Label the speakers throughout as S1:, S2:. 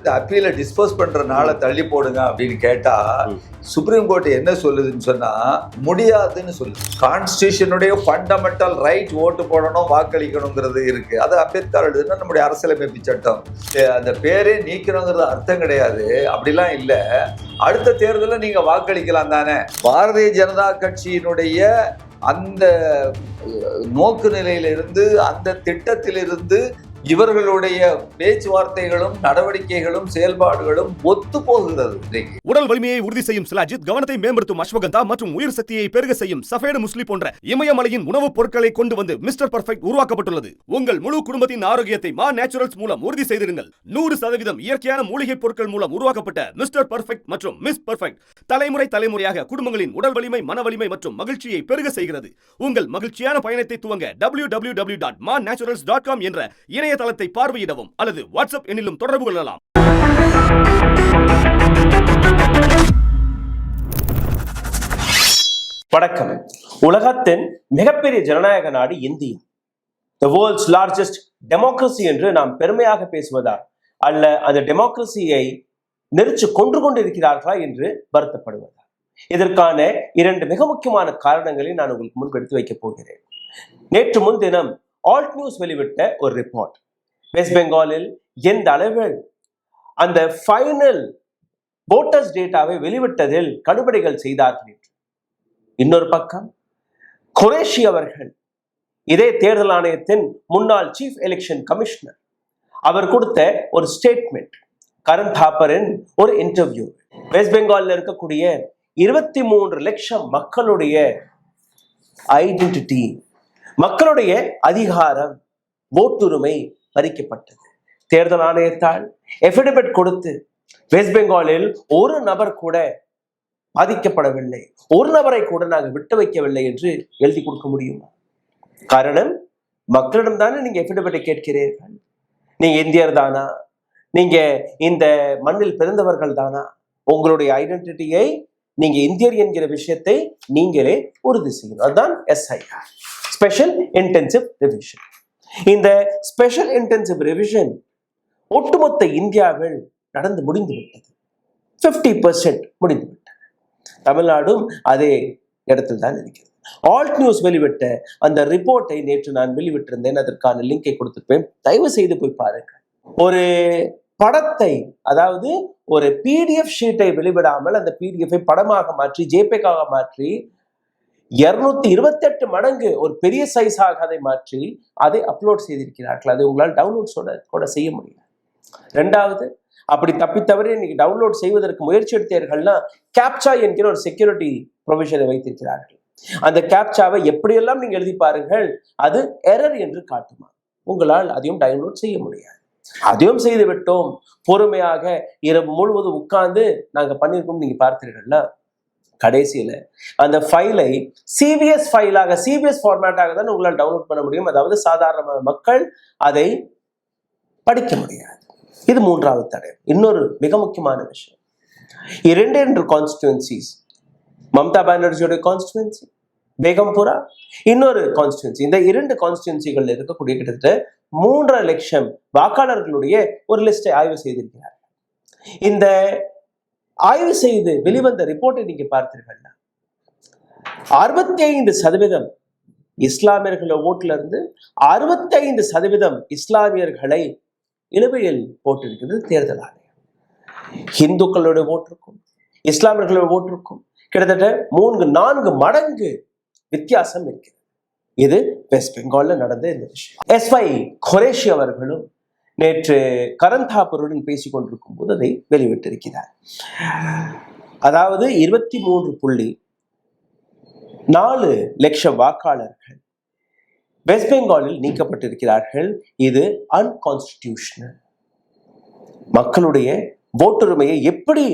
S1: இந்த அப்பீலை டிஸ்போஸ் பண்ற நாளை தள்ளி போடுங்க அப்படின்னு கேட்டா சுப்ரீம் கோர்ட் என்ன சொல்லுதுன்னு சொன்னா முடியாதுன்னு சொல்லுது. கான்ஸ்டிடியூஷனுடைய ஃபண்டமெண்டல் ரைட் ஓட்டு போடணும் வாக்களிக்கணுங்கிறது இருக்கு. அது அம்பேத்கர் எழுதுனா நம்முடைய அரசியலமைப்பு சட்டம். அந்த பேரே நீக்கணுங்கிறது அர்த்தம் கிடையாது, அப்படிலாம் இல்லை. அடுத்த தேர்தலில் நீங்க வாக்களிக்கலாம் தானே. பாரதிய ஜனதா கட்சியினுடைய அந்த நோக்கு நிலையிலிருந்து அந்த திட்டத்திலிருந்து இவர்களுடைய பேச்சுவார்த்தைகளும் நடவடிக்கைகளும் செயல்பாடுகளும் ஒத்து போகிறது.
S2: உடல் வலிமையை உறுதி செய்யும் சிலாஜித், கவனத்தை மேம்படுத்தும் அஸ்வகந்தா மற்றும் உயிர் சக்தியை பெருக செய்யும் சஃபேடு முஸ்லி போன்ற இமயமலையின் உணவுப் பொருட்களை கொண்டு வந்து மிஸ்டர் பர்ஃபெக்ட் உருவாக்கப்பட்டுள்ளது. உங்கள் முழு குடும்பத்தின் ஆரோக்கியத்தை மா நேச்சுரல்ஸ் மூலம் உறுதி செய்திருங்கள். 100% இயற்கையான மூலிகை பொருட்கள் மூலம் உருவாக்கப்பட்ட மிஸ்டர் பர்ஃபெக்ட் மற்றும் மிஸ் பர்ஃபெக்ட் தலைமுறையாக குடும்பங்களின் உடல் வலிமை, மன வலிமை மற்றும் மகிழ்ச்சியை பெருக செய்கிறது. உங்கள் மகிழ்ச்சியான பயணத்தை துவங்க www.manaturals.com என்ற இணையதளத்தை பார்வையிடவும் அல்லது வாட்ஸ்அப் எண்ணிலும் தொடர்பு கொள்ளலாம்.
S3: வணக்கம். உலகத்தின் மிகப்பெரிய ஜனநாயக நாடு India. The world's largest democracy என்று நாம் பெருமையாக பேசுவதா அல்ல அந்த டெமோக்ரஸியை நெரிச்சு கொண்டிருக்கிறார்களா என்று வருத்தப்படுவதா? இதற்கான 2 மிக முக்கியமான காரணங்களை நான் உங்களுக்கு முன்பு எடுத்து வைக்கப் போகிறேன். நேற்று முன்தினம் ஆல்ட் நியூஸ் வெளிவிட்ட ஒரு ரிப்போர்ட், வெஸ்ட் பெங்காலில் எந்த அளவில் அந்த ஃபைனல் வோட்டர்ஸ் டேட்டாவை வெளிவிட்டதில் கடுபடிகள் செய்தார்கள் என்று. இன்னொரு பக்கம் குரேஷி அவர்கள், இதே தேர்தல் ஆணையத்தின் முன்னாள் சீஃப் எலெக்ஷன் கமிஷனர், அவர் கொடுத்த ஒரு ஸ்டேட்மெண்ட், கரண் தாப்பரின் ஒரு இன்டர்வியூ, வெஸ்ட் பெங்காலில் இருக்கக்கூடிய 23 லட்சம் மக்களுடைய ஐடென்டிட்டி, மக்களுடைய அதிகாரம், ஓட்டுரிமை பறிக்கப்பட்டது. தேர்தல் ஆணையத்தால் எஃபிடவிட் கொடுத்து வெஸ்ட் பெங்காலில் ஒரு நபர் கூட பாதிக்கப்படவில்லை, ஒரு நபரை கூட நாங்கள் விட்டு வைக்கவில்லை என்று எழுதி கொடுக்க முடியுமா? காரணம், மக்களிடம் தானே நீங்க எஃபிடவிட்டை கேட்கிறீர்கள். நீங்க இந்தியர் தானா, நீங்க இந்த மண்ணில் பிறந்தவர்கள் தானா, உங்களுடைய ஐடென்டிட்டியை நீங்க இந்தியர் என்கிற விஷயத்தை நீங்களே உறுதி செய்யணும். அதுதான் SIR, ஸ்பெஷல் இன்டென்சிவ் ரிவிஷன். இந்த ஸ்பெஷல் இன்டென்சிவ் ரிவிஷன் ஒட்டுமொத்த இந்தியாவில் நடந்து முடிந்து விட்டது. 50% முடிந்து விட்டது. தமிழ்நாடும் அதே இடத்தில் தான் இருக்கிறது. ஆல்ட் நியூஸ் வெளிவிட்ட அந்த ரிப்போர்ட்டை நேற்று நான் வெளிவிட்டிருந்தேன். அதற்கான லிங்கை கொடுத்துருப்பேன், தயவு செய்து போய் பாருங்கள். ஒரு படத்தை, அதாவது ஒரு PDF ஷீட்டை வெளிவிடாமல் அந்த PDF படமாக மாற்றி JPEG-ஆக மாற்றி 228 மடங்கு ஒரு பெரிய சைஸாக அதை மாற்றி அதை அப்லோட் செய்திருக்கிறார்கள். அதை உங்களால் டவுன்லோட் கூட செய்ய முடியும். 2வது, அப்படி தப்பித்தவரை இன்னைக்கு டவுன்லோட் செய்வதற்கு முயற்சி எடுத்தீர்கள்னா கேப்சா என்கிற ஒரு செக்யூரிட்டி ப்ரொவிஷனை வைத்திருக்கிறார்கள். அந்த கேப்சாவை எப்படியெல்லாம் நீங்க எழுதி பாருங்கள், அது எரர் என்று காட்டுமா. உங்களால் அதையும் டவுன்லோட் செய்ய முடியாது. அதையும் செய்து விட்டோம், பொறுமையாக இரவு முழுவதும் உட்கார்ந்து நாங்க பண்ணிருக்கோம் நீங்க பார்த்தீர்கள்னா கடைசியில அந்த ஃபைலை CVS ஃபைலாக, CVS ஃபார்மேட்டாக தான் உங்களால் டவுன்லோட் பண்ண முடியும். அதாவது சாதாரண மக்கள் அதை படிக்க முடியாது. இது 3வது தடை. இன்னொரு மிக முக்கியமான விஷயம், 2 கான்ஸ்டிடுவன்சிஸ், மம்தா பானர்ஜியோட கான்ஸ்டிடுவன்சி பேகம்புரா, இன்னொரு கான்ஸ்டிடுவன்சி, இந்த 2 கான்ஸ்டிடுவன்சிகள் இருக்கக்கூடிய கிட்டத்தட்ட 3.5 லட்சம் வாக்காளர்களுடைய ஒரு லிஸ்டை ஆய்வு செய்திருக்கிறார்கள். இந்த ஆய்வு செய்து வெளிவந்த ரிப்போர்ட்டை நீங்க பார்த்தீர்கள்னா 65% இஸ்லாமியர்கள ஓட்டுல இருந்து 65% இஸ்லாமியர்களை இழுவையில் போட்டிருக்கிறது தேர்தல் ஆணையம். இந்துக்களுடைய ஓட்டிற்கும் இஸ்லாமியர்களுடைய ஓட்டிற்கும் கிட்டத்தட்ட 3-4 மடங்கு வித்தியாசம் இருக்கிறது. இது வெஸ்ட் பெங்கால்ல நடந்த இந்த விஷயம். SY குரேஷி அவர்களும் நேற்று கரண் தாப்பருடன் பேசிக் கொண்டிருக்கும் போது அதை வெளிவிட்டிருக்கிறார். அதாவது 23.4 லட்சம் வாக்காளர்கள் வெஸ்ட் பெங்காலில் நீக்கப்பட்டிருக்கிறார்கள். இது அன்கான்ஸ்டிடியூஷனல். மக்களுடைய ஓட்டுரிமையை எப்படி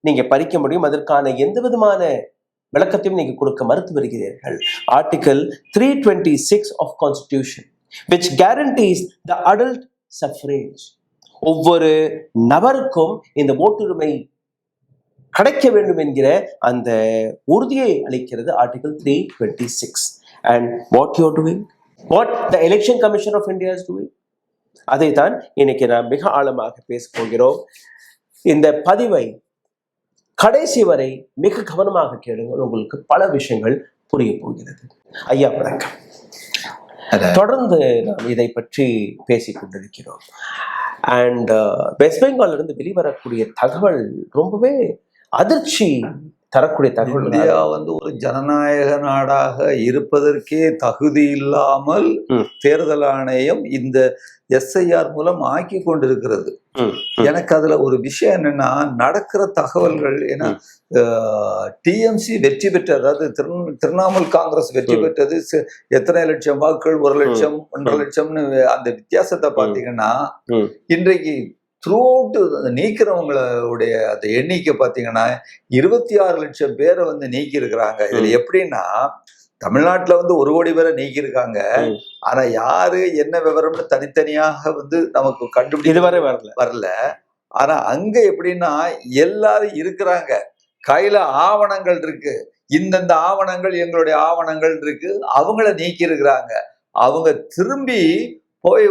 S3: நீங்க பறிக்க முடியும்? அதற்கான எந்த விதமான விளக்கத்தையும் நீங்க கொடுக்க மறுத்து வருகிறீர்கள். Article 326 of Constitution which guarantees the adult suffrage, ஒவ்வொரு நபருக்கும் இந்த ஓட்டுரிமை கிடைக்க வேண்டும் என்கிற அந்த உறுதியை அளிக்கிறது article 326. And what you're doing, what the Election Commission of India is doing, அதைத்தான் இன்னைக்கு நாம் மிக ஆழமாக பேசப் போகிறோம். இந்த பதிவை கடைசி வரை மிக கவனமாக கேளுங்கள், உங்களுக்கு பல விஷயங்கள் புரிய போகிறது. ஐயா வணக்கம். தொடர்ந்து நாம் இதை பற்றி பேசிக் கொண்டிருக்கிறோம். அண்ட் வெஸ்ட் பெங்கால்ல இருந்து வெளிவரக்கூடிய தகவல் ரொம்பவே அதிர்ச்சி தரக்கூடிய தகவல்.
S1: இந்தியா ஒரு ஜனநாயக நாடாக இருப்பதற்கே தகுதி இல்லாமல் தேர்தல் ஆணையம் இந்த எஸ்ஐஆர் மூலம் ஆக்கி கொண்டிருக்கிறது. எனக்கு அதுல ஒரு விஷயம் என்னன்னா, நடக்கிற தகவல்கள், ஏன்னா டிஎம்சி வெற்றி பெற்ற, அதாவது திரிணாமுல் காங்கிரஸ் வெற்றி பெற்றது எத்தனை லட்சம் வாக்குகள், 1 லட்சம் 1.5 லட்சம்னு அந்த வித்தியாசத்தை பாத்தீங்கன்னா, இன்றைக்கு த்ரூ அவுட் நீக்கிறவங்களுடைய அந்த எண்ணிக்கை பார்த்தீங்கன்னா 26 லட்சம் பேரை நீக்கி இருக்கிறாங்க. இதுல எப்படின்னா, தமிழ்நாட்டுல 1 கோடி பேரை நீக்கியிருக்காங்க. ஆனா யாரு என்ன விவரம்னு தனித்தனியாக நமக்கு கண்டுபிடி
S3: இதுவரை
S1: வரல. ஆனா அங்க எப்படின்னா, எல்லாரும் இருக்கிறாங்க, கையில ஆவணங்கள் இருக்கு, இந்தந்த ஆவணங்கள் எங்களுடைய ஆவணங்கள் இருக்கு, அவங்கள நீக்கி இருக்கிறாங்க. அவங்க திரும்பி போய்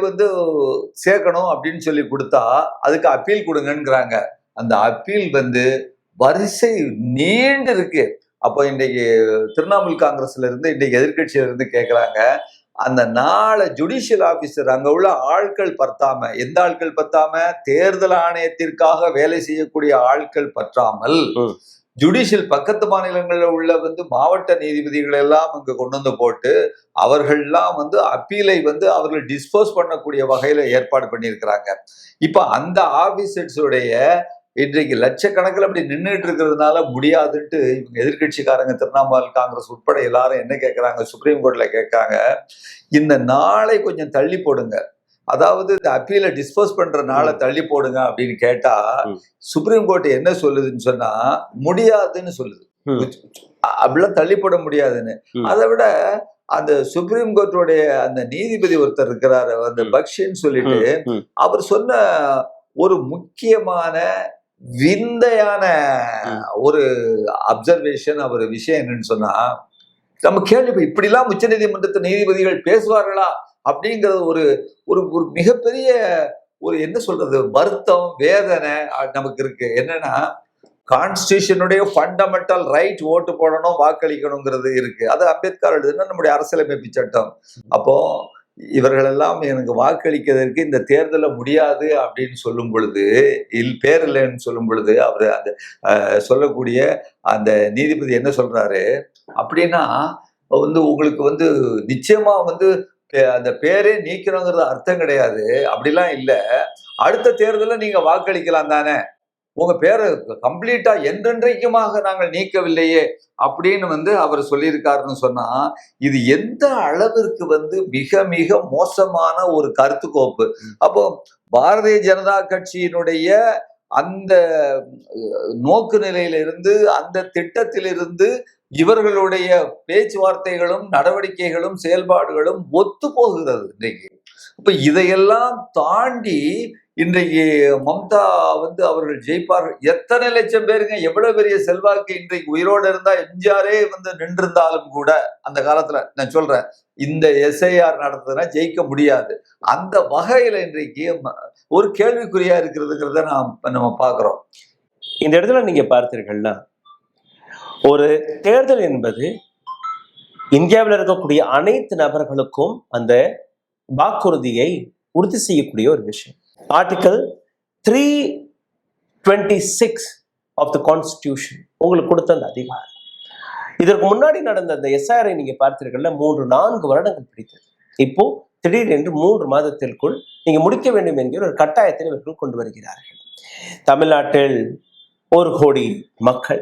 S1: சேர்க்கணும் அப்படின்னு சொல்லி கொடுத்தா அதுக்கு அப்பீல் கொடுங்கன்றாங்க. அந்த அப்பீல் வரிசை நீண்டு இருக்கு. அப்போ இன்றைக்கு திரிணாமுல் காங்கிரஸ்ல இருந்து, இன்றைக்கு எதிர்கட்சியில இருந்து கேட்கிறாங்க, அந்த நாளை ஜுடிஷியல் ஆபீசர், அங்க உள்ள ஆட்கள் பத்தாம, எந்த ஆட்கள் பத்தாம, தேர்தல் ஆணையத்திற்காக வேலை செய்யக்கூடிய ஆட்கள் பற்றாமல் ஜுடிஷியல் பக்கத்து மாநிலங்களில் உள்ள மாவட்ட நீதிபதிகள் எல்லாம் இங்க கொண்டு போட்டு அவர்கள்லாம் அப்பீலை அவர்கள் டிஸ்போஸ் பண்ணக்கூடிய வகையில ஏற்பாடு பண்ணியிருக்கிறாங்க. இப்ப அந்த ஆபீசர்ஸுடைய இன்றைக்கு லட்சக்கணக்கில் அப்படி நின்றுட்டு இருக்கிறதுனால முடியாதுன்ட்டு இவங்க எதிர்கட்சிக்காரங்க, திரிணாமுல் காங்கிரஸ் உட்பட எல்லாரும் என்ன கேட்கறாங்க, சுப்ரீம் கோர்ட்ல கேட்காங்க, இந்த நாளை கொஞ்சம் தள்ளி போடுங்க, அதாவது இந்த அப்பீலை டிஸ்போஸ் பண்ற நாளை தள்ளி போடுங்க அப்படின்னு கேட்டா சுப்ரீம் கோர்ட் என்ன சொல்லுதுன்னு சொன்னா, முடியாதுன்னு சொல்லுது. அப்படிலாம் தள்ளி போட முடியாதுன்னு. அதை விட அந்த சுப்ரீம் கோர்ட்டுடைய அந்த நீதிபதி ஒருத்தர் இருக்கிறாரு, அந்த பக்ஷின்னு சொல்லிட்டு, அவர் சொன்ன ஒரு முக்கியமான விந்தையான ஒரு அப்சர்வேஷன், அவர் விஷயம் என்னன்னு சொன்னா, நம்ம கேள்வி இப்படிலாம் உச்ச நீதிமன்றத்து நீதிபதிகள் பேசுவார்களா அப்படிங்கிறது ஒரு ஒரு ஒரு மிகப்பெரிய ஒரு என்ன சொல்றது வருத்தம், வேதனை நமக்கு இருக்கு. என்னன்னா, கான்ஸ்டிடியூஷனுடைய ஃபண்டமெண்டல் ரைட் ஓட்டு போடணும், வாக்களிக்கணுங்கிறது இருக்கு. அது அம்பேத்கர் எழுதுனா நம்முடைய அரசியலமைப்பு சட்டம். அப்போ இவர்களெல்லாம் எனக்கு வாக்களிக்கிறதுக்கு இந்த தேர்தல முடியாது அப்படின்னு சொல்லும் பொழுது, பேர் இல்லைன்னு சொல்லும் பொழுது, அவர் அந்த சொல்லக்கூடிய அந்த நீதிபதி என்ன சொல்றாரு அப்படின்னா, உங்களுக்கு நிச்சயமா அந்த பேரே நீக்கணுங்கிறது அர்த்தம் கிடையாது, அப்படிலாம் இல்ல, அடுத்த தேர்தலில் நீங்க வாக்களிக்கலாம் தானே, உங்க பேரை கம்ப்ளீட்டா என்றென்றைக்குமாக நாங்கள் நீக்கவில்லையே அப்படின்னு அவர் சொல்லியிருக்காருன்னு சொன்னா, இது எந்த அளவிற்கு மிக மிக மோசமான ஒரு கருத்து கோப்பு. அப்போ பாரதிய ஜனதா கட்சியினுடைய அந்த நோக்கு நிலையிலிருந்து, அந்த திட்டத்திலிருந்து இவர்களுடைய பேச்சுவார்த்தைகளும் நடவடிக்கைகளும் செயல்பாடுகளும் ஒத்து போகிறது இன்றைக்கு. இப்ப இதையெல்லாம் தாண்டி இன்றைக்கு மம்தா அவர்கள் ஜெயிப்பார்கள். எத்தனை லட்சம் பேருங்க, எவ்வளவு பெரிய செல்வாக்கு இன்றைக்கு உயிரோடு இருந்தா, எம்ஜிஆரே நின்றிருந்தாலும் கூட அந்த காலத்துல நான் சொல்றேன், இந்த எஸ்ஐஆர் நடத்துனா ஜெயிக்க முடியாது. அந்த வகையில இன்றைக்கு ஒரு கேள்விக்குறியா இருக்கிறதுங்கிறத நம்ம பாக்குறோம்.
S3: இந்த இடத்துல நீங்க பார்த்தீர்கள்னா, ஒரு தேர்தல் என்பது இந்தியாவில் இருக்கக்கூடிய அனைத்து நபர்களுக்கும் அந்த வாக்குறுதியை உறுதி செய்யக்கூடிய ஒரு விஷயம். ஆர்டிகல் 326 ஆஃப் த கான்ஸ்டிடியூஷன் உங்களுக்கு கொடுத்த அந்த அதிகாரம். இதற்கு முன்னாடி நடந்த அந்த எஸ்ஐஆரை நீங்க பார்த்தீர்கள்ல, 3-4 வருடங்கள் பிடித்தது. இப்போ திடீரென்று 3 மாதத்திற்குள் நீங்க முடிக்க வேண்டும் என்கிற ஒரு கட்டாயத்தில் இவர்கள் கொண்டு வருகிறார்கள். தமிழ்நாட்டில் 1 கோடி மக்கள்,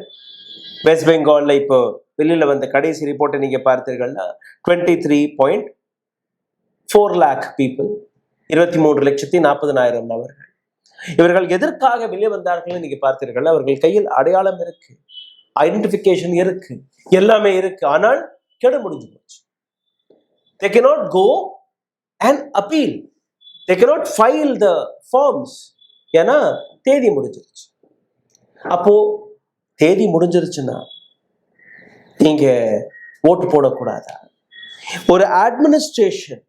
S3: வெஸ்ட் பெங்கால்ல இப்போ வெளியில வந்த கடைசி ரிப்போர்ட்டை நீங்க பார்த்தீர்கள்னா 23.4 lakh people, 23,40,000 நபர்கள். இவர்கள் எதற்காக வெளியே வந்தார்கள் நீங்க பார்த்தீர்கள், அவர்கள் கையில் அடையாளம் இருக்கு, ஐடென்டிபிகேஷன் இருக்கு, எல்லாமே இருக்கு. ஆனால் கெடு முடிஞ்சு போச்சு. They cannot go and appeal. They cannot file the forms. ஏன்னா தேதி முடிஞ்சிருச்சு. அப்போ தேதி முடிஞ்சிருச்சுன்னா நீங்க ஓட்டு போடக்கூடாதா? ஒரு அட்மினிஸ்ட்ரேஷன்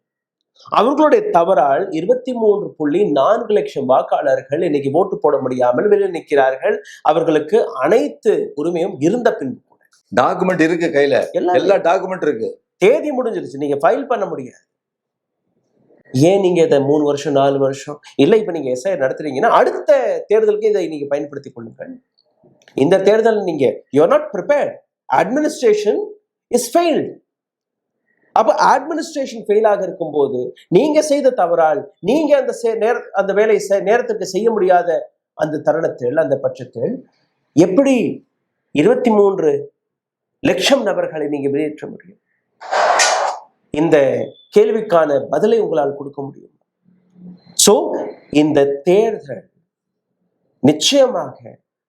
S3: அவர்களுடைய தவறால் 23.4 லட்சம் வாக்காளர்கள் இன்னைக்கு ஓட்டு போட முடியாமல் வெளியே நிற்கிறார்கள். அவர்களுக்கு அனைத்து உரிமையும் இருந்த பின்பு கூட
S1: டாக்குமெண்ட் இருக்கு கையில, எல்லா டாக்குமெண்ட் இருக்கு,
S3: தேதி முடிஞ்சிருச்சு, நீங்க ஃபைல் பண்ண முடியாது. ஏன் நீங்க இதை 3 வருஷம் 4 வருஷம் இல்ல இப்ப நீங்க எஸ்ஐஆர் நடத்துறீங்கன்னா அடுத்த தேர்தலுக்கு இதை நீங்க பயன்படுத்திக் கொள்ளுங்கள். இந்த தேர்தல் நீங்க you are not prepared, administration is failed. அப்ப அட்மினிஸ்ட்ரேஷன் ஃபெயிலாக இருக்கும் போது நீங்க செய்த தவறால் நீங்க அந்த வேலையை நேரத்துக்கு செய்ய முடியாத அந்த தருணத்தில், அந்த பட்சத்தில் எப்படி 23 லட்சம் நபர்களை நீங்க வெளியேற்ற முடியும்? இந்த கேள்விக்கான பதிலை உங்களால் கொடுக்க முடியும். சோ இந்த தேர்தல் நிச்சயமாக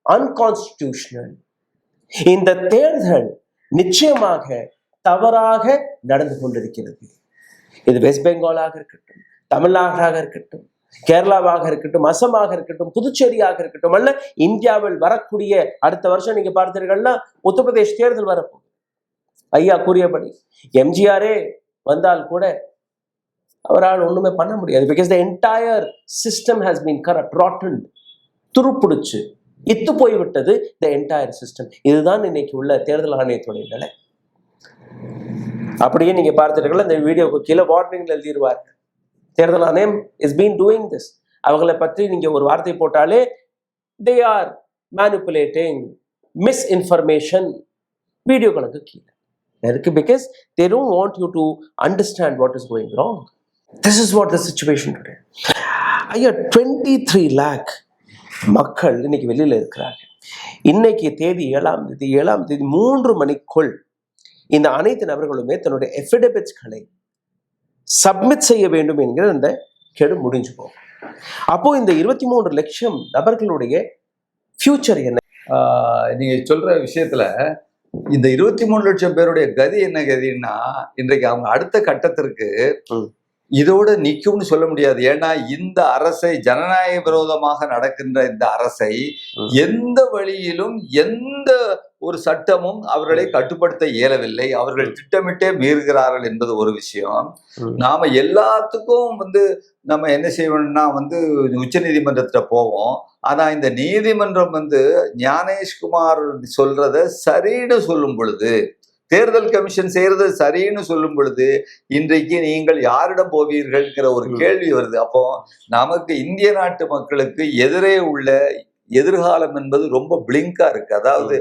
S3: அன்கான்ஸ்டிடியூஷனல். இந்த தேர்தல் நிச்சயமாக தவறாக நடந்து கொண்டிருக்கிறது. இது வெஸ்ட் பெங்காலாக இருக்கட்டும், தமிழ்நாடாக இருக்கட்டும், கேரளாவாக இருக்கட்டும், அசமாக இருக்கட்டும், புதுச்சேரியாக இருக்கட்டும், அல்ல இந்தியாவில் வரக்கூடிய அடுத்த வருஷம் நீங்க பார்த்தீர்கள்னா உத்தரப்பிரதேஷ் தேர்தல் வரப்போகுது. ஐயா கூறியபடி எம்ஜிஆரே வந்தால் கூட அவரால் ஒண்ணுமே பண்ண முடியாது. Because the entire system has been corrupt, rotten, துருப்பிடிச்சு இத்து போய்விட்டது த என்டையர் சிஸ்டம். இதுதான் இன்னைக்கு உள்ள தேர்தல் ஆணையத்துடைய நிலை. அப்படியே நீங்க பார்த்துட்டீங்களா, இந்த வீடியோக்கு கீழே வார்னிங்ல எழுதிடுவார்கள், தேர்தல் ஆணையம் இஸ் பீன் டூயிங் திஸ். அவங்களை பற்றி நீங்க ஒரு வார்த்தை போட்டாலே தே ஆர் மேனிபுலேட்டிங், மிஸ்இன்ஃபர்மேஷன் வீடியோக்களுக்கு கீழே இருக்கு. Because they don't want you to understand what is going wrong. This is what the situation today. ஐயா 23 lakh மக்கள் இன்னைக்கு வெளியில இருக்கிறாங்க. இன்னைக்கு தேதி 7ஆம் தேதி 3 மணிக்குள் இந்த அனைத்து நபர்களுமே தன்னுடைய எஃபிடபிட்ஸ்களை சப்மிட் செய்ய வேண்டும் என்கிற அந்த கெடு முடிஞ்சு போகும். அப்போ இந்த 23 லட்சம் நபர்களுடைய ஃபியூச்சர் என்ன?
S1: நீங்க சொல்ற விஷயத்துல இந்த 23 லட்சம் பேருடைய கதி என்ன கதின்னா, இன்றைக்கு அவங்க அடுத்த கட்டத்திற்கு இதோட நிக்கும்னு சொல்ல முடியாது. ஏன்னா இந்த அரசை, ஜனநாயக விரோதமாக நடக்கின்ற இந்த அரசை எந்த வழியிலும் எந்த ஒரு சட்டமும் அவர்களை கட்டுப்படுத்த இயலவில்லை. அவர்கள் திட்டமிட்டே மீறுகிறார்கள் என்பது ஒரு விஷயம். நாம எல்லாத்துக்கும் நம்ம என்ன செய்வோம்னா உச்ச நீதிமன்றத்துல போவோம். ஆனா இந்த நீதிமன்றம் ஞானேஷ்குமார் சொல்றத சரின்னு சொல்லும் பொழுது, தேர்தல் கமிஷன் செய்யறது சரின்னு சொல்லும் பொழுது, இன்றைக்கு நீங்கள் யாரிடம் போவீர்கள்ங்கிற ஒரு கேள்வி வருது. அப்போ நமக்கு இந்திய நாட்டு மக்களுக்கு எதிரே உள்ள எதிர்காலம் என்பது ரொம்ப பிளிங்கா இருக்கு. அதாவது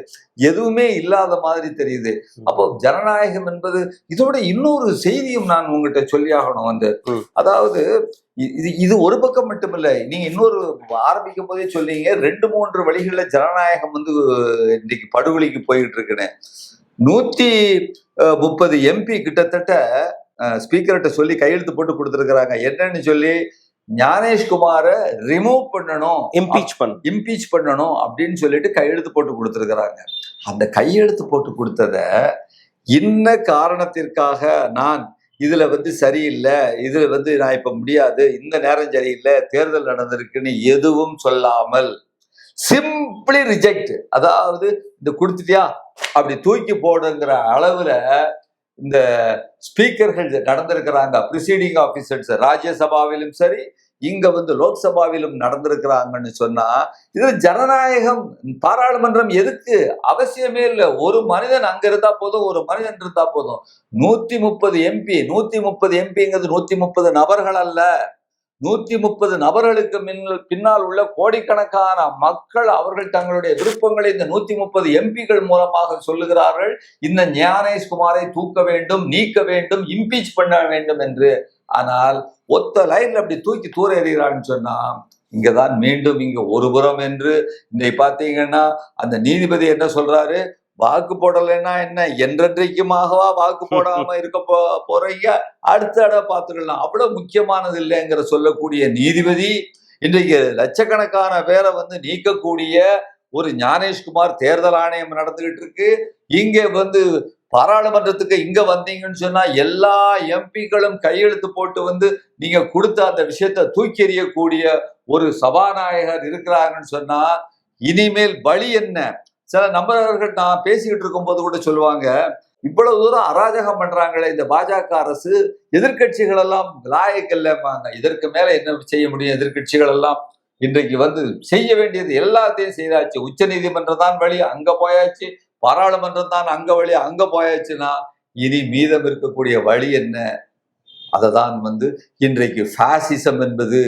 S1: எதுவுமே இல்லாத மாதிரி தெரியுது. அப்போ ஜனநாயகம் என்பது, இதோட இன்னொரு செய்தியும் நான் உங்ககிட்ட சொல்லி ஆகணும். அதாவது இது ஒரு பக்கம் மட்டுமில்லை, நீங்க இன்னொரு ஆரம்பிக்கும் போதே சொல்லிங்க 2-3 வழிகள்ல ஜனநாயகம் இன்னைக்கு படுகொலிக்கு போயிட்டு இருக்குன்னு. 130 MP கிட்டத்தட்ட ஸ்பீக்கர்கிட்ட சொல்லி கையெழுத்து போட்டு கொடுத்துருக்கிறாங்க. என்னன்னு சொல்லி, ஞானேஷ்குமாரை ரிமூவ் பண்ணணும், இம்பீச் பண்ணணும் அப்படின்னு சொல்லிட்டு கையெழுத்து போட்டு கொடுத்துருக்கிறாங்க. அந்த கையெழுத்து போட்டு கொடுத்தத இன்ன காரணத்திற்காக நான் இதுல சரியில்லை, இதுல நான் இப்ப முடியாது, இந்த நேரம் சரியில்லை, தேர்தல் நடந்திருக்குன்னு எதுவும் சொல்லாமல் சிம்பிளி ரிஜெக்ட், அதாவது இந்த கொடுத்துட்டியா அப்படி தூக்கி போடுங்கிற அளவுல இந்த ஸ்பீக்கர்கள் நடந்திருக்கிறாங்க. ப்ரிசைடிங் ஆபீசர்ஸ் ராஜ்யசபாவிலும் சரி, இங்க லோக்சபாவிலும் நடந்திருக்கிறாங்கன்னு சொன்னா, இது ஜனநாயகம், பாராளுமன்றம் எதுக்கு அவசியமே இல்லை. ஒரு மனிதன் அங்க இருந்தா போதும், ஒரு மனிதன் இருந்தா போதும். 130 MP, 130 MPங்கிறது 130 நபர்கள் அல்ல, 130 நபர்களுக்கு பின்னால் உள்ள கோடிக்கணக்கான மக்கள் அவர்கள் தங்களுடைய விருப்பங்களை இந்த 130 MPகள் மூலமாக சொல்லுகிறார்கள். இந்த ஞானேஷ்குமாரை தூக்க வேண்டும், நீக்க வேண்டும், இம்பீச் பண்ண வேண்டும் என்று. ஆனால் ஒத்த லைன்ல அப்படி தூக்கி தூர எறிகிறான்னு சொன்னா, இங்கதான் மீண்டும் இங்க ஒருபுறம் என்று இன்னைக்கு பாத்தீங்கன்னா அந்த நீதிபதி என்ன சொல்றாரு, வாக்கு போடலைன்னா என்ன, என்றென்றைக்குமாகவா வாக்கு போடாம இருக்க போறீங்க, அடுத்த இடம் பார்த்துக்கலாம், அவ்வளவு முக்கியமானது இல்லைங்கிற சொல்லக்கூடிய நீதிபதி இன்றைக்கு லட்சக்கணக்கான பேரை நீக்கக்கூடிய ஒரு ஞானேஷ்குமார் தேர்தல் ஆணையம் நடந்துகிட்டு இருக்கு. இங்க பாராளுமன்றத்துக்கு இங்க வந்தீங்கன்னு சொன்னா எல்லா எம்பிக்களும் கையெழுத்து போட்டு நீங்க கொடுத்த அந்த விஷயத்தை தூக்கி எறியக்கூடிய ஒரு சபாநாயகர் இருக்கிறாங்கன்னு சொன்னா, இனிமேல் வழி என்ன? சில நபர்கள் நான் பேசிக்கிட்டு இருக்கும் போது கூட சொல்லுவாங்க, இவ்வளவு தூரம் அராஜகம் பண்றாங்களே இந்த பாஜக அரசு, எதிர்க்கட்சிகள் எல்லாம் லாயக்கில்லமாங்க. இதற்கு மேல என்ன செய்ய முடியும்? எதிர்க்கட்சிகள் எல்லாம் இன்றைக்கு வந்து செய்ய வேண்டியது எல்லாத்தையும் செய்தாச்சு. உச்ச நீதிமன்றம் தான் வழி, அங்க போயாச்சு. பாராளுமன்றம் தான் அங்க வழி, அங்க போயாச்சுன்னா இனி மீதம் இருக்கக்கூடிய வழி என்ன? அததான் வந்து இன்றைக்கு பாசிசம் என்பது.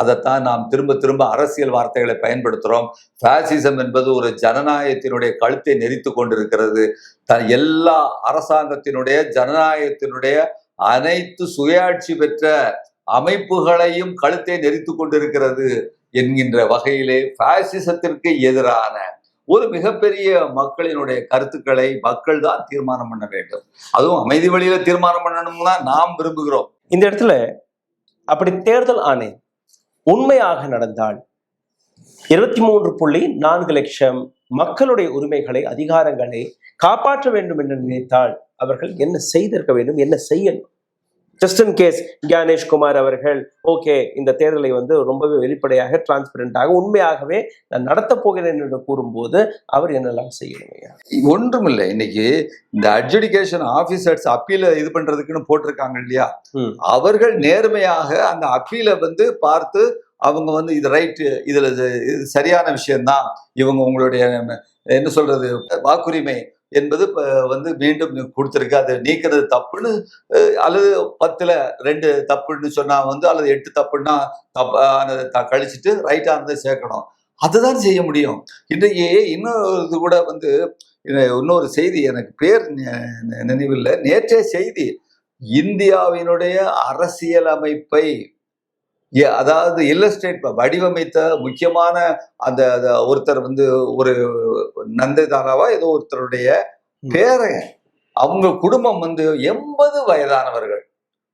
S1: அதைத்தான் நாம் திரும்ப திரும்ப அரசியல் வார்த்தைகளை பயன்படுத்துறோம். பாசிசம் என்பது ஒரு ஜனநாயகத்தினுடைய கழுத்தை நெரித்து கொண்டிருக்கிறது. எல்லா அரசாங்கத்தினுடைய ஜனநாயகத்தினுடைய அனைத்து சுயாட்சி பெற்ற அமைப்புகளையும் கழுத்தை நெரித்து கொண்டிருக்கிறது என்கின்ற வகையிலே பாசிசத்திற்கு எதிரான ஒரு மிகப்பெரிய மக்களினுடைய கருத்துக்களை மக்கள் தான் தீர்மானம் பண்ண வேண்டும். அதுவும் அமைதி வழியில தீர்மானம் பண்ணணும்னா நாம் விரும்புகிறோம்.
S3: இந்த இடத்துல அப்படி தேர்தல் ஆணையம் உண்மையாக நடந்தால் 23.4 லட்சம் மக்களுடைய உரிமைகளை, அதிகாரங்களை காப்பாற்ற வேண்டும் என்று நினைத்தால் அவர்கள் என்ன செய்திருக்க வேண்டும், என்ன செய்யணும்? ஜஸ்ட் இன் கேஸ் ஞானேஷ்குமார் அவர்கள் ஓகே இந்த தேர்தலை வந்து ரொம்பவே வெளிப்படையாக, டிரான்ஸ்பரண்டாக, உண்மையாகவே நான் நடத்த போகிறேன் என்று கூறும்போது அவர் என்னெல்லாம் செய்யணும்?
S1: ஒன்றுமில்லை. இன்னைக்கு இந்த அட்ஜுடிகேஷன் ஆபீசர்ஸ் அப்பீல இது பண்றதுக்குன்னு போட்டிருக்காங்க இல்லையா, அவர்கள் நேர்மையாக அந்த அப்பீலை வந்து பார்த்து அவங்க வந்து இது ரைட்டு, இதுல இது சரியான விஷயம்தான், இவங்க உங்களுடைய என்ன சொல்றது வாக்குரிமை என்பது வந்து மீண்டும் கொடுத்துருக்கு, அதை நீக்கிறது தப்புன்னு, அல்லது 10ல் 2 தப்புன்னு சொன்னா வந்து, அல்லது 8 தப்புன்னா கழிச்சிட்டு ரைட்டானதை சேர்க்கணும். அதுதான் செய்ய முடியும். இன்றைக்கு இன்னொரு கூட வந்து இன்னொரு செய்தி, எனக்கு பேர் நினைவில்லை, நேற்றைய செய்தி, இந்தியாவினுடைய அரசியல் அமைப்பை அதாவது இல்லஸ்ட்ரேட் வடிவமைத்த முக்கியமான அந்த ஒருத்தர் வந்து ஒரு நந்தைதாராவா ஏதோ ஒருத்தருடைய பேரன், அவங்க குடும்பம் வந்து 80 வயதானவர்கள்,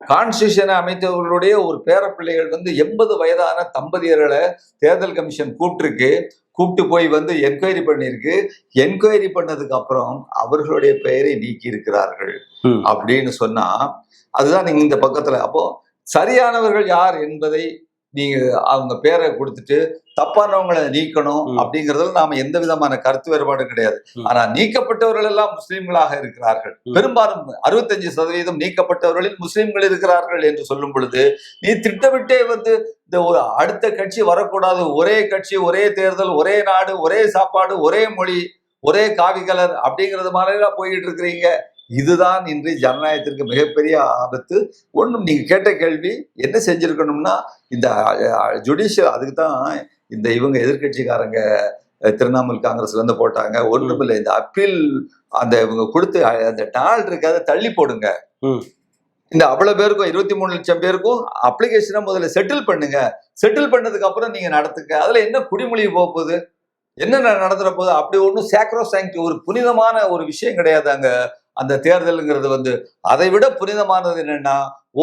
S1: கான்ஸ்டியூஷனை அமைத்தவர்களுடைய ஒரு பேர பிள்ளைகள் வந்து 80 வயதான தம்பதியர்களை தேர்தல் கமிஷன் கூப்பிட்டு போய் வந்து என்கொயரி பண்ணியிருக்கு. என்கொயரி பண்ணதுக்கு அப்புறம் அவர்களுடைய பெயரை நீக்கி இருக்கிறார்கள் அப்படின்னு சொன்னா, அதுதான் நீங்க இந்த பக்கத்துல. அப்போ சரியானவர்கள் யார் என்பதை நீங்க அவங்க பேரை கொடுத்துட்டு தப்பானவங்களை நீக்கணும் அப்படிங்கறதுல நாம எந்த விதமான கருத்து வேறுபாடும் கிடையாது. ஆனா நீக்கப்பட்டவர்கள் எல்லாம் முஸ்லிம்களாக இருக்கிறார்கள். பெரும்பாலும் 65% நீக்கப்பட்டவர்களில் முஸ்லிம்கள் இருக்கிறார்கள் என்று சொல்லும் பொழுது, நீ திட்டமிட்டே வந்து இந்த ஒரு அடுத்த கட்சி வரக்கூடாது, ஒரே கட்சி, ஒரே தேர்தல், ஒரே நாடு, ஒரே சாப்பாடு, ஒரே மொழி, ஒரே காவி கலர் அப்படிங்கறது மாதிரிலாம் போய்கிட்டு இருக்கிறீங்க. இதுதான் இன்று ஜனநாயகத்திற்கு மிகப்பெரிய ஆபத்து. ஒன்றும் நீங்க கேட்ட கேள்வி என்ன செஞ்சிருக்கணும்னா, இந்த ஜுடிஷியல், அதுக்கு தான் இந்த இவங்க எதிர்கட்சிக்காரங்க திரிணாமுல் காங்கிரஸ்ல இருந்து போட்டாங்க. ஒன்றுமில்லை, இந்த அப்பீல் அந்த இவங்க கொடுத்து அந்த நாள் இருக்கு, அதை தள்ளி போடுங்க. இந்த அவ்வளவு பேருக்கும் 23 லட்சம் பேருக்கும் அப்ளிகேஷனை முதல்ல செட்டில் பண்ணுங்க. செட்டில் பண்ணதுக்கு அப்புறம் நீங்க நடத்துங்க. அதுல என்ன குடிமொழி போகுது, என்ன நடந்துற போது? அப்படி ஒன்றும் சேக்ரோசாங்க்ட், ஒரு புனிதமான ஒரு விஷயம் கிடையாது அங்க. அந்த தேர்தலுங்கிறது வந்து அதை விட புனிதமானது என்னன்னா,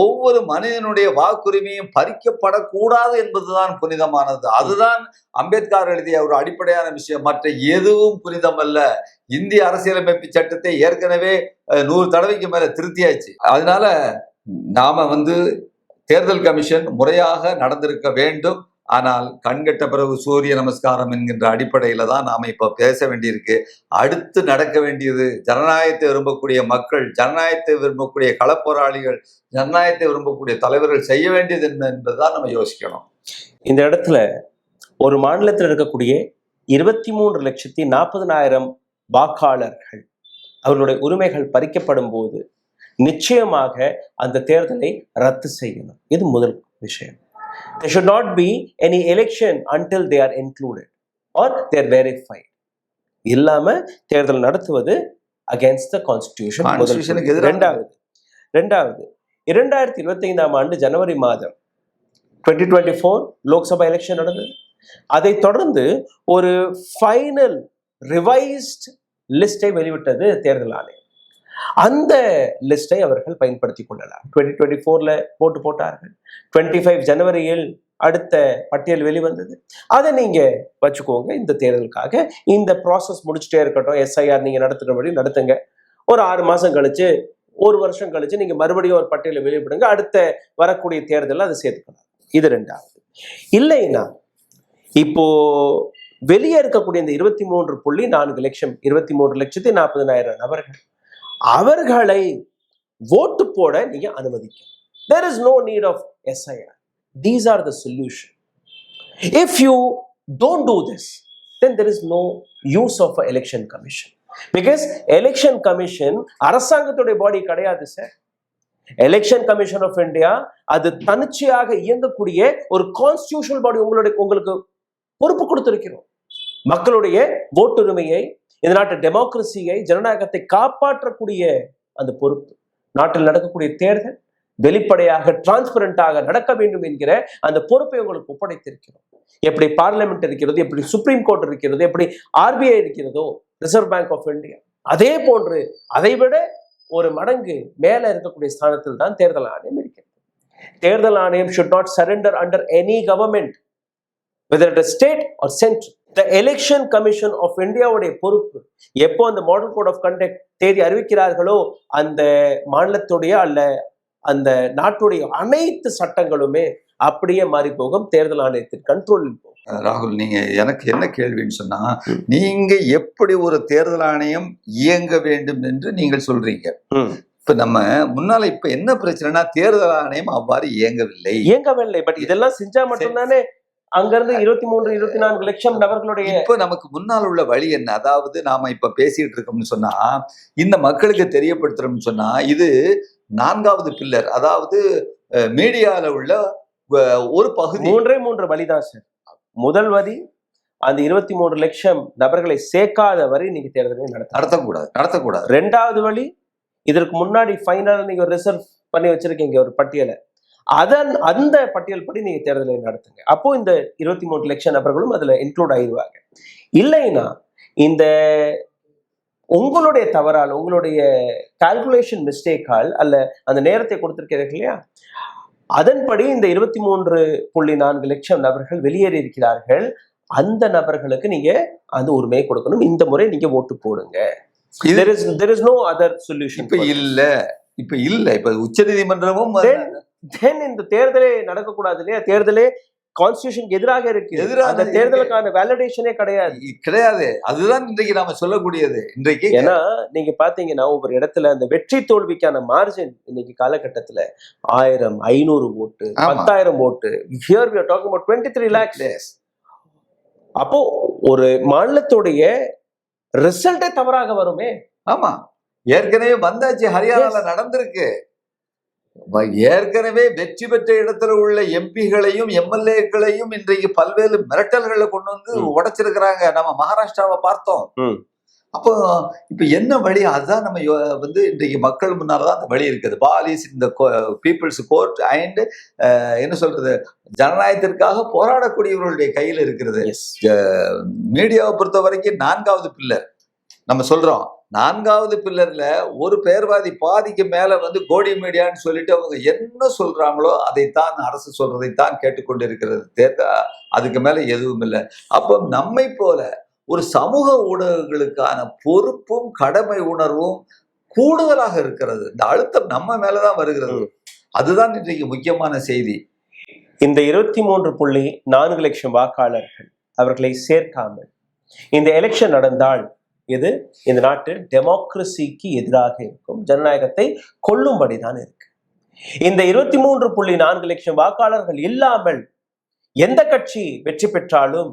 S1: ஒவ்வொரு மனிதனுடைய வாக்குரிமையும் பறிக்கப்படக்கூடாது என்பதுதான் புனிதமானது. அதுதான் அம்பேத்கர் எழுதிய ஒரு அடிப்படையான விஷயம். மற்ற எதுவும் புனிதம் அல்ல. இந்திய அரசியலமைப்பு சட்டத்தை ஏற்கனவே 100 தடவைக்கு மேல திருத்தியாச்சு. அதனால நாம வந்து தேர்தல் கமிஷன் முறையாக நடந்திருக்க வேண்டும். ஆனால் கண்கட்ட பிறகு சூரிய நமஸ்காரம் என்கின்ற அடிப்படையில தான் நாம இப்ப பேச வேண்டியிருக்கு. அடுத்து நடக்க வேண்டியது, ஜனநாயகத்தை விரும்பக்கூடிய மக்கள், ஜனநாயகத்தை விரும்பக்கூடிய களப்போராளிகள், ஜனநாயகத்தை விரும்பக்கூடிய தலைவர்கள் செய்ய வேண்டியது என்ன என்பதுதான் நம்ம யோசிக்கணும்.
S3: இந்த இடத்துல ஒரு மாநிலத்தில் இருக்கக்கூடிய 23,40,000 வாக்காளர்கள் அவர்களுடைய உரிமைகள் பறிக்கப்படும் போது நிச்சயமாக அந்த தேர்தலை ரத்து செய்யணும். இது முதல் விஷயம். There should not be any election until they are included or they are verified. இல்லாம தேர்தல் நடத்துவது against the constitution. இரண்டாவது 2025ஆம் ஆண்டு ஜனவரி மாதம் 2024 லோக்சபா எலெக்ஷன் நடந்தது. அதை தொடர்ந்து ஒரு ஃபைனல் ரிவைஸ்ட் லிஸ்டை வெளிவிட்டது தேர்தல் ஆணையம். அந்த லிஸ்டை அவர்கள் பயன்படுத்திக் கொள்ளலாம். 2024 போட்டு போட்டார்கள். 25 ஜனவரியில் அடுத்த பட்டியல் வெளிவந்தது. அதை நீங்க வச்சுக்கோங்க. இந்த தேர்தலுக்காக இந்த ப்ராசஸ் முடிச்சுட்டே இருக்கட்டும். SIR நீங்க நடத்துகிறபடி நடத்துங்க. ஒரு 6 மாசம் கழிச்சு, 1 வருஷம் கழிச்சு நீங்க மறுபடியும் ஒரு பட்டியலை வெளியிடுங்க. அடுத்த வரக்கூடிய தேர்தலில் அதை சேர்த்துக்கலாம். இது ரெண்டாவது. இல்லைன்னா இப்போ வெளியே இருக்கக்கூடிய இந்த 23.4 லட்சம் 23,40,000 நபர்கள் அவர்களை ஓட்டு போட நீங்க அனுமதிக்கணும். There is no need of SIR. These are the solution. If you don't do this, then there is no use of an election commission. Because election commission அரசாங்கத்துடைய பாடி கிடையாது sir. Election commission of India அது தனிச்சையாக இயங்கக்கூடிய ஒரு constitutional பாடி. உங்களுக்கு பொறுப்பு கொடுத்திருக்கிறோம். மக்களுடைய ஓட்டுரிமையை, இந்த நாட்டு டெமோக்ரஸியை, ஜனநாயகத்தை காப்பாற்றக்கூடிய அந்த பொறுப்பு. நாட்டில் நடக்கக்கூடிய தேர்தல் வெளிப்படையாக டிரான்ஸ்பரண்டாக நடக்க வேண்டும் என்கிற அந்த பொறுப்பை உங்களுக்கு ஒப்படைத்திருக்கிறோம். எப்படி பார்லிமெண்ட் இருக்கிறது, எப்படி சுப்ரீம் கோர்ட் இருக்கிறது, எப்படி RBI இருக்கிறதோ, ரிசர்வ் பேங்க் ஆஃப் இந்தியா, அதே போன்று அதைவிட ஒரு மடங்கு மேல இருக்கக்கூடிய ஸ்தானத்தில் தான் தேர்தல் ஆணையம் இருக்கிறது. தேர்தல் ஆணையம் should not surrender under any government, whether it is state or central. The election commission of India உடைய பொறுப்பு எப்போ அந்த மாடல் கோட் ஆஃப் கண்டக்ட் தேதி அறிவிக்கிறார்களோ அந்த மாநிலத்துடைய அல்ல அந்த நாட்டுடைய அனைத்து சட்டங்களுமே அப்படியே மாறி போகும், தேர்தல் ஆணையத்தின் கண்ட்ரோலில் போகும்.
S1: ராகுல், நீங்க எனக்கு என்ன கேள்வின்னு சொன்னா, நீங்க எப்படி ஒரு தேர்தல் ஆணையம் இயங்க வேண்டும் என்று நீங்கள் சொல்றீங்க. இப்ப நம்ம முன்னால இப்ப என்ன பிரச்சனைனா, தேர்தல் ஆணையம் அவ்வாறு இயங்கவில்லை. பட் இதெல்லாம் செஞ்சா மட்டும்தானே அங்கிருந்து 23-24 லட்சம் நபர்களுடைய
S3: இப்ப
S1: நமக்கு முன்னால் உள்ள வழி என்ன? அதாவது நாம இப்ப பேசிட்டு இருக்கோம்னு சொன்னா, இந்த மக்களுக்கு தெரியப்படுத்துறோம்னு சொன்னா, இது 4வது பில்லர், அதாவது மீடியால உள்ள ஒரு பகுதி. 3
S3: வழிதான் சார். முதல் வரி, அந்த 23 லட்சம் நபர்களை சேர்க்காத வரை நீங்க தேர்தலை நடத்தக்கூடாது. 2வது வழி, இதற்கு முன்னாடி ஃபைனல் நீங்க ரிசர்வ் பண்ணி வச்சிருக்கீங்க ஒரு பட்டியலை, அந்த பட்டியல் படி நீங்க தேர்தலை நடத்துங்க. அப்போ இந்த 23 லட்சம் நபர்களும் அதுல இன்க்ளூட் ஆயிடுவாங்க. இல்லைன்னா இந்த உங்களுடைய தவறால், உங்களுடைய கால்குலேஷன் மிஸ்டேக்கால் அல்ல அந்த நேரத்தை கொடுத்திருக்கிறீர்கள் இல்லையா, அதன்படி இந்த 23.4 லட்சம் நபர்கள் வெளியேறி இருக்கிறார்கள். அந்த நபர்களுக்கு நீங்க அந்த உரிமையை கொடுக்கணும். இந்த முறை நீங்க ஓட்டு போடுங்க. There is no other solution.
S1: இப்ப உச்ச நீதிமன்றமும்
S3: இந்த தேர்தலே நடக்கக்கூடாது இல்லையா? தேர்தலே கான்ஸ்டிடியூஷனுக்கு எதிராக இருக்கு. அந்த தேர்தலுக்கான வேலிடேஷனே கிடையாது.
S1: அதுதான் இன்றைக்கு நாம சொல்லக்கூடியது. இன்றைக்கு
S3: ஏன்னா நீங்க பாத்தீங்கன்னா ஒவ்வொரு இடத்துல அந்த வெற்றி தோல்விக்கான மார்ஜின் இன்னைக்கு காலகட்டத்துல 1000, 500 ஓட்டு, 10,000 ஓட்டு. Here we are talking about 23 lakhs. அப்போ ஒரு மாநிலத்துடைய ரிசல்ட்டே தவறாக வருமே.
S1: ஆமா, ஏற்கனவே வந்தாச்சு, ஹரியானால நடந்திருக்கு. ஏற்கனவே வெற்றி பெற்ற இடத்துல உள்ள எம்பிகளையும் எம்எல்ஏக்களையும் இன்றைக்கு பல்வேறு மிரட்டல்களை கொண்டு வந்து உடைச்சிருக்கிறாங்க. நம்ம மகாராஷ்டிராவை பார்த்தோம். அப்போ இப்ப என்ன வழி? அதுதான் நம்ம வந்து இன்றைக்கு மக்கள் முன்னால்தான் அந்த வழி இருக்குது. பாலிஸ் இந்த பீப்புள்ஸ் கோர்ட் அண்ட் என்ன சொல்றது, ஜனநாயகத்திற்காக போராடக்கூடியவர்களுடைய கையில் இருக்கிறது. மீடியாவை பொறுத்த வரைக்கும் 4வது பில்லர் நம்ம சொல்றோம். 4வது பில்லர்ல ஒரு பேர்வாதி பாதிக்கு மேல வந்து கோடி மீடியான்னு சொல்லிட்டு அவங்க என்ன சொல்றாங்களோ அதைத்தான், அரசு சொல்றதைத்தான் கேட்டுக்கொண்டு இருக்கிறது. அதுக்கு மேல எதுவும் இல்லை. அப்போ நம்மை போல ஒரு சமூக ஊடகங்களுக்கான பொறுப்பும் கடமை உணர்வும் கூடுதலாக இருக்கிறது. இந்த அழுத்தம் நம்ம மேலதான் வருகிறது. அதுதான் இன்றைக்கு முக்கியமான செய்தி.
S3: இந்த 23.4 லட்சம் வாக்காளர்கள் அவர்களை சேர்க்காமல் இந்த எலெக்ஷன் நடந்தால் இது இந்த நாட்டு டெமோக்ரஸிக்கு எதிராக இருக்கும், ஜனநாயகத்தை கொல்லும்படிதான் இருக்கு. இந்த 23.4 லட்சம் வாக்காளர்கள் இல்லாமல் எந்த கட்சி வெற்றி பெற்றாலும்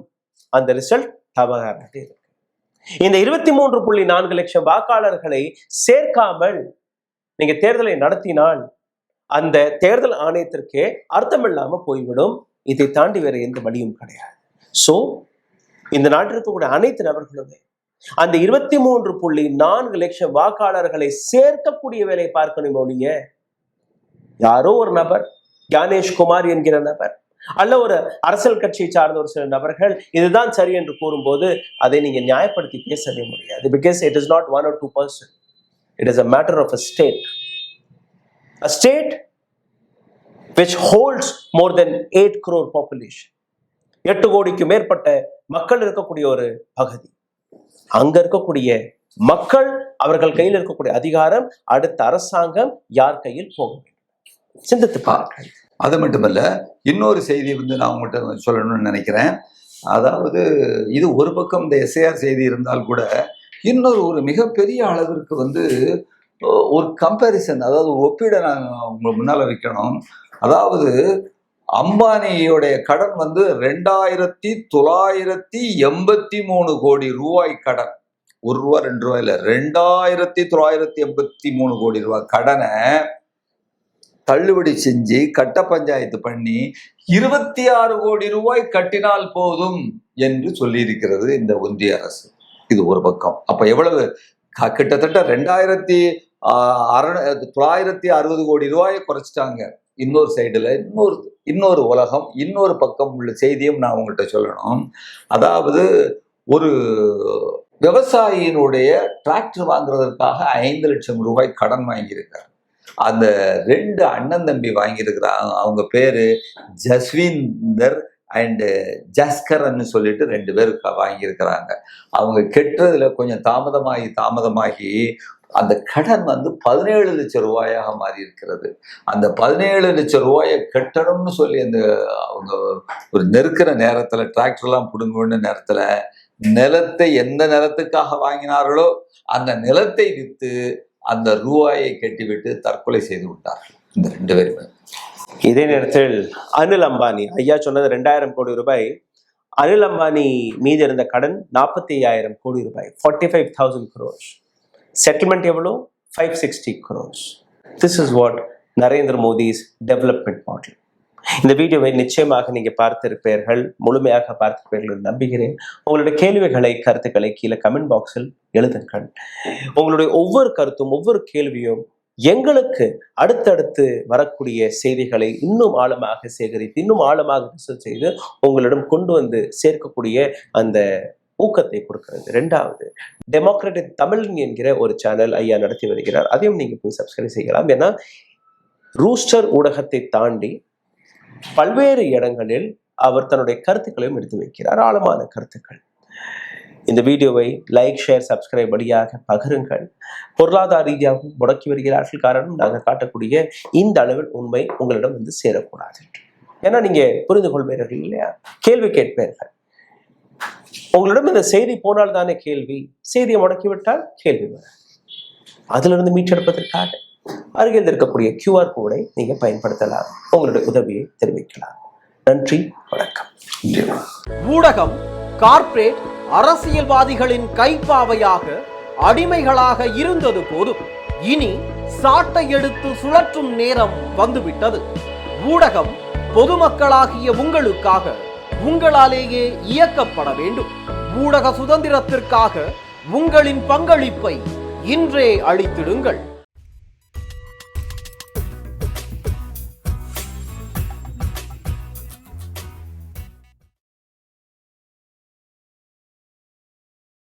S3: அந்த ரிசல்ட் தவறாக இருக்கு. இந்த 23.4 லட்சம் வாக்காளர்களை சேர்க்காமல் நீங்க தேர்தலை நடத்தினால் அந்த தேர்தல் ஆணையத்திற்கே அர்த்தமில்லாம போய்விடும். இதை தாண்டி வேற எந்த வழியும் கிடையாது. சோ இந்த நாட்டில் இருக்கக்கூடிய அனைத்து நபர்களுமே அந்த 23.4 லட்சம் வாக்காளர்களை சேர்க்கக்கூடிய வேலை பார்க்கணும். ஒழிய யாரோ ஒரு நபர், ஞானேஷ்குமார் என்கிற நபர் அல்ல ஒரு அரசியல் கட்சியை சார்ந்த ஒரு சில நபர்கள் இதுதான் சரி என்று கூறும்போது அதை நீங்க நியாயப்படுத்தி பேசவே முடியாது. Because it is not 1 or 2%. It is a matter of a state. A state which holds more than 8 crore population. 8 கோடிக்கு மேற்பட்ட மக்கள் இருக்கக்கூடிய ஒரு பகுதி. அங்க இருக்கக்கூடிய மக்கள், அவர்கள் கையில் இருக்கக்கூடிய அதிகாரம் அடுத்த அரசாங்கம் யார் கையில் போக வேண்டும், சிந்தித்து பாருங்கள்.
S1: அது மட்டுமல்ல, இன்னொரு செய்தி வந்து நான் உங்கள்கிட்ட சொல்லணும்னு நினைக்கிறேன். அதாவது இது ஒரு பக்கம் இந்த SIR செய்தி இருந்தால் கூட இன்னொரு ஒரு மிகப்பெரிய அளவிற்கு வந்து ஒரு கம்பேரிசன், அதாவது ஒப்பீடை நான் உங்களுக்கு முன்னால வைக்கணும். அதாவது அம்பானியோடைய கடன் வந்து 2983 கோடி ரூபாய் கடன். 1 ரூபா 2 ரூபாய் இல்ல, 2983 கோடி ரூபாய் கடனை தள்ளுபடி செஞ்சு கட்ட பஞ்சாயத்து பண்ணி 26 கோடி ரூபாய் கட்டினால் போதும் என்று சொல்லி இருக்கிறது இந்த ஒன்றிய அரசு. இது ஒரு பக்கம். அப்ப எவ்வளவு? கிட்டத்தட்ட 2960 கோடி ரூபாயை குறைச்சிட்டாங்க. இன்னொரு சைடுல இன்னொரு உலகம், இன்னொரு பக்கம் உள்ள செய்தியும் நான் உங்கள்கிட்ட சொல்லணும். அதாவது ஒரு விவசாயியினுடைய டிராக்டர் வாங்குறதற்காக 5 லட்சம் ரூபாய் கடன் வாங்கியிருக்காரு. அந்த 2 அண்ணன் தம்பி வாங்கியிருக்கிறாங்க. அவங்க பேரு ஜஸ்வீந்தர் அண்ட் ஜஸ்கர்ன்னு சொல்லிட்டு 2 பேர் வாங்கியிருக்கிறாங்க. அவங்க கெட்டுறதுல கொஞ்சம் தாமதமாகி அந்த கடன் வந்து 17 லட்சம் ரூபாயாக மாறி இருக்கிறது. அந்த 17 லட்சம் ரூபாயை கட்டணும்னு சொல்லி அந்த அவங்க ஒரு நெருக்கிற நேரத்துல, டிராக்டர்லாம் பிடுங்க நேரத்துல, நிலத்தை எந்த நிலத்துக்காக வாங்கினார்களோ அந்த நிலத்தை வித்து அந்த ரூபாயை கட்டிவிட்டு தற்கொலை செய்து விட்டார்கள் இந்த 2 பேருமே.
S3: இதே நேரத்தில் அனில் அம்பானி, ஐயா சொன்னது 2000 கோடி ரூபாய், அனில் அம்பானி மீது இருந்த கடன் 45,000 கோடி ரூபாய், 45,000 crores. செட்டில்மெண்ட் எவ்வளோ? 560 crores. This is what Narendra Modi's development model. இந்த வீடியோவை நிச்சயமாக நீங்க பார்த்திருப்பீர்கள், முழுமையாக பார்த்திருப்பீர்கள் நம்புகிறேன். உங்களுடைய கேள்விகளை, கருத்துக்களை கீழே கமெண்ட் பாக்ஸில் எழுதுங்கள். உங்களுடைய ஒவ்வொரு கருத்தும், ஒவ்வொரு கேள்வியும் எங்களுக்கு அடுத்தடுத்து வரக்கூடிய செய்திகளை இன்னும் ஆழமாக சேகரித்து, இன்னும் ஆழமாக ரிசர்ச் செய்து உங்களிடம் கொண்டு வந்து சேர்க்கக்கூடிய அந்த ஊக்கத்தை கொடுக்கிறது. 2வது, டெமோக்ராட்டிக் தமிழ் என்கிற ஒரு சேனல் ஐயா நடத்தி வருகிறார். அதையும் நீங்க போய் சப்ஸ்கிரைப் செய்யலாம். ஏன்னா ரூஸ்டர் ஊடகத்தை தாண்டி பல்வேறு இடங்களில் அவர் தன்னுடைய கருத்துக்களையும் எடுத்து வைக்கிறார், ஆழமான கருத்துக்கள். இந்த வீடியோவை லைக், ஷேர், சப்ஸ்கிரைப் வழியாக பகிருங்கள். பொருளாதார ரீதியாகவும் முடக்கி வருகிறார்கள். காரணம், நாங்கள் காட்டக்கூடிய இந்த அளவில் உண்மை உங்களிடம் வந்து சேரக்கூடாது. ஏன்னா நீங்க புரிந்து கொள்வீர்கள் இல்லையா? கேள்வி கேட்பீர்கள். உங்களிடம் இந்த செய்தி போனால் தானே கேள்வி. செய்தியை முடக்கிவிட்டால் கேள்வி வரும். அதிலிருந்து மீட்டெடுப்பதற்காக அருகில் இருக்கக்கூடிய QR கோடை நீங்க பயன்படுத்தலாம். உங்களுடைய உதவியை தெரிவிக்கலாம். நன்றி, வணக்கம்.
S4: ஊடகம் கார்ப்பரேட் அரசியல்வாதிகளின் கைப்பாவையாக, அடிமைகளாக இருந்தது போதும். இனி சாட்டை எடுத்து சுழற்றும் நேரம் வந்துவிட்டது. ஊடகம் பொதுமக்களாகிய உங்களுக்காக, உங்களாலேயே இயக்கப்பட வேண்டும். ஊடக சுதந்திரத்திற்காக உங்களின் பங்களிப்பை இன்றே அளித்திடுங்கள்.